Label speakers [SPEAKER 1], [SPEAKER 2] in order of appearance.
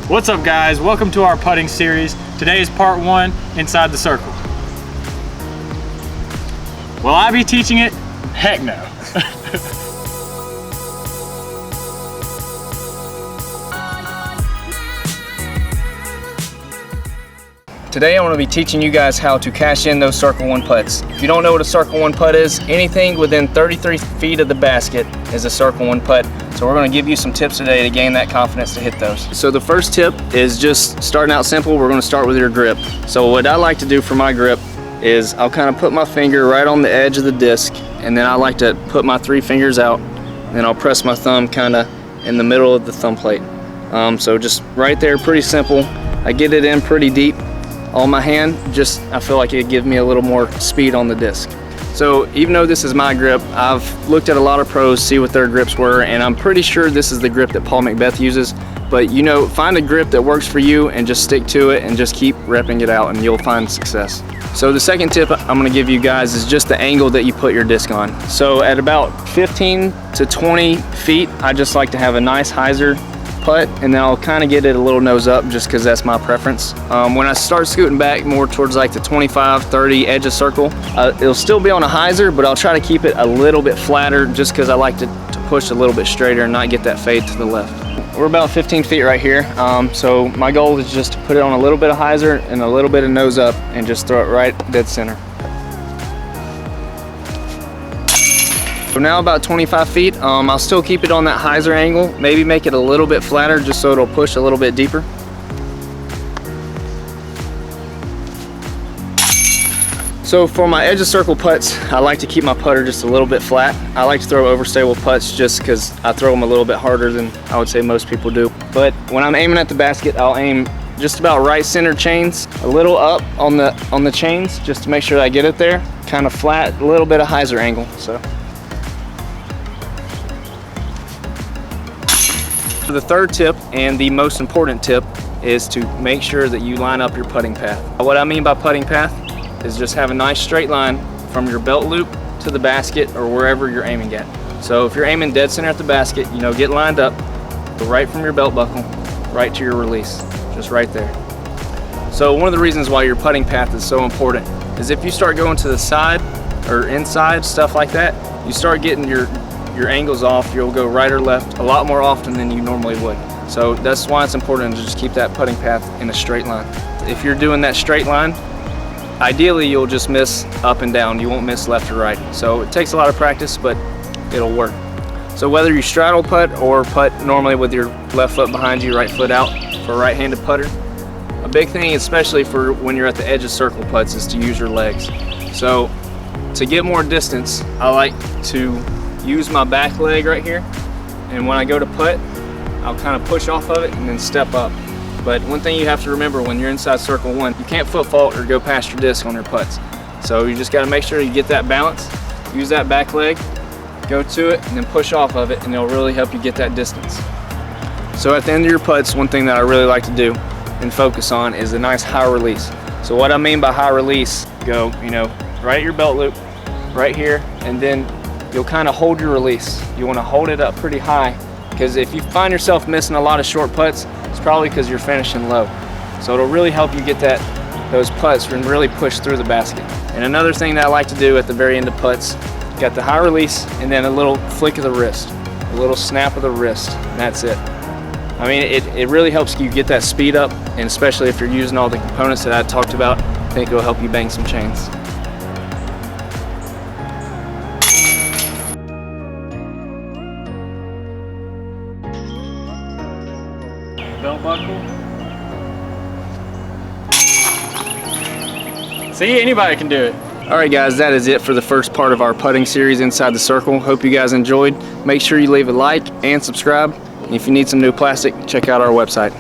[SPEAKER 1] What's up guys, welcome to our putting series. Today is part 1, Inside the Circle. Will I be teaching it? Heck no.
[SPEAKER 2] Today I'm going to be teaching you guys how to cash in those Circle 1 putts. If you don't know what a Circle 1 putt is, anything within 33 feet of the basket is a Circle 1 putt. So we're going to give you some tips today to gain that confidence to hit those. So the first tip is just starting out simple. We're going to start with your grip. So what I like to do for my grip is I'll kind of put my finger right on the edge of the disc, and then I like to put my 3 fingers out, and then I'll press my thumb kind of in the middle of the thumb plate. So just right there, pretty simple. I get it in pretty deep on my hand, I feel like it gives me a little more speed on the disc. So even though this is my grip, I've looked at a lot of pros, see what their grips were, and I'm pretty sure this is the grip that Paul Macbeth uses. But you know, find a grip that works for you and just stick to it and just keep repping it out and you'll find success. So the second tip I'm gonna give you guys is just the angle that you put your disc on. So at about 15 to 20 feet, I just like to have a nice hyzer putt, and then I'll kind of get it a little nose up just because that's my preference. When I start scooting back more towards like the 25, 30 edge of circle, it'll still be on a hyzer, but I'll try to keep it a little bit flatter just because I like to push a little bit straighter and not get that fade to the left. We're about 15 feet right here, so my goal is just to put it on a little bit of hyzer and a little bit of nose up and just throw it right dead center. So now about 25 feet, I'll still keep it on that hyzer angle, maybe make it a little bit flatter just so it'll push a little bit deeper. So for my edge of circle putts, I like to keep my putter just a little bit flat. I like to throw overstable putts just because I throw them a little bit harder than I would say most people do. But when I'm aiming at the basket, I'll aim just about right center chains, a little up on the chains just to make sure that I get it there, kind of flat, a little bit of hyzer angle. So. The third tip, and the most important tip, is to make sure that you line up your putting path. What I mean by putting path is just have a nice straight line from your belt loop to the basket or wherever you're aiming at. So if you're aiming dead center at the basket, you know, get lined up, go right from your belt buckle, right to your release, just right there. So one of the reasons why your putting path is so important is if you start going to the side or inside, stuff like that, you start getting your angles off, you'll go right or left a lot more often than you normally would. So that's why it's important to just keep that putting path in a straight line. If you're doing that straight line, ideally you'll just miss up and down, you won't miss left or right. So it takes a lot of practice, but it'll work. So whether you straddle putt or putt normally with your left foot behind you, right foot out for a right-handed putter, a big thing, especially for when you're at the edge of circle putts, is to use your legs. So to get more distance, I like to use my back leg right here, and when I go to putt, I'll kind of push off of it and then step up. But one thing you have to remember when you're inside circle 1, you can't foot fault or go past your disc on your putts. So you just got to make sure you get that balance, use that back leg, go to it, and then push off of it, and it'll really help you get that distance. So at the end of your putts, one thing that I really like to do and focus on is a nice high release. So what I mean by high release, go, you know, right at your belt loop, right here, and then you'll kind of hold your release. You want to hold it up pretty high, because if you find yourself missing a lot of short putts, it's probably because you're finishing low. So it'll really help you get those putts and really push through the basket. And another thing that I like to do at the very end of putts, got the high release and then a little flick of the wrist, a little snap of the wrist, and that's it. I mean, it really helps you get that speed up, and especially if you're using all the components that I talked about, I think it'll help you bang some chains.
[SPEAKER 1] Belt buckle. See, anybody can do it.
[SPEAKER 2] Alright guys, that is it for the first part of our putting series Inside the Circle. Hope you guys enjoyed. Make sure you leave a like and subscribe. And if you need some new plastic, check out our website.